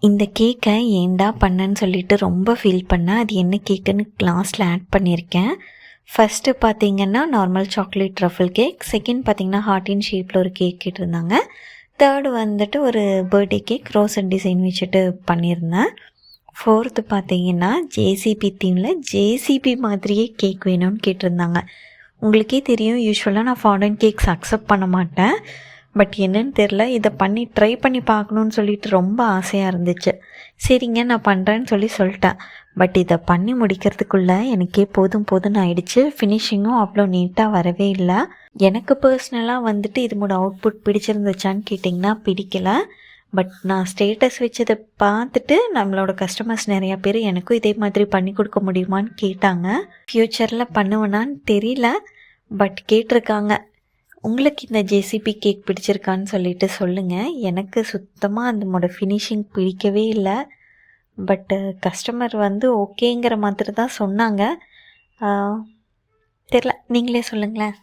இந்த கேக்கை ஏன்டா பண்ணேன்னு சொல்லிட்டு ரொம்ப ஃபீல் பண்ணேன். அது என்ன கேக்குன்னு லாஸ்ட்டில் ஆட் பண்ணியிருக்கேன். ஃபஸ்ட்டு பார்த்தீங்கன்னா normal chocolate truffle cake, second பார்த்தீங்கன்னா ஹார்ட்டின் ஷேப்பில் ஒரு கேக் கேட்டிருந்தாங்க, தேர்டு வந்துட்டு ஒரு birthday cake rose and design வச்சுட்டு பண்ணியிருந்தேன். ஃபோர்த்து பார்த்தீங்கன்னா ஜேசிபி தீமில் ஜேசிபி மாதிரியே கேக் வேணும்னு கேட்டிருந்தாங்க. உங்களுக்கே தெரியும், யூஸ்வலாக நான் ஃபாண்டன் கேக்ஸ் அக்செப்ட் பண்ண மாட்டேன். பட் என்னன்னு தெரில, இதை ட்ரை பண்ணி பார்க்கணுன்னு சொல்லிட்டு ரொம்ப ஆசையாக இருந்துச்சு. சரிங்க நான் பண்ணுறேன்னு சொல்லிட்டேன். பட் இதை பண்ணி முடிக்கிறதுக்குள்ளே எனக்கே போதும்னு ஆயிடுச்சு. ஃபினிஷிங்கும் அவ்வளோ நீட்டாக வரவே இல்லை. எனக்கு பர்சனலாக வந்துட்டு இதோட அவுட்புட் பிடிச்சிருந்துச்சான்னு கேட்டிங்கன்னா பிடிக்கலை. பட் நான் ஸ்டேட்டஸ் வச்சதை பார்த்துட்டு நம்மளோட கஸ்டமர்ஸ் நிறையா பேர் எனக்கும் இதே மாதிரி பண்ணி கொடுக்க முடியுமான்னு கேட்டாங்க. ஃப்யூச்சரில் பண்ணுவேனான்னு தெரியல, பட் கேட்டிருக்காங்க. உங்களுக்கு இந்த ஜேசிபி கேக் பிடிச்சிருக்கான்னு சொல்லிட்டு சொல்லுங்கள். எனக்கு சுத்தமாக அதோட ஃபினிஷிங் பிடிக்கவே இல்லை. பட்டு கஸ்டமர் ஓகேங்கிற மாதிரி தான் சொன்னாங்க. தெரில, நீங்களே சொல்லுங்களேன்.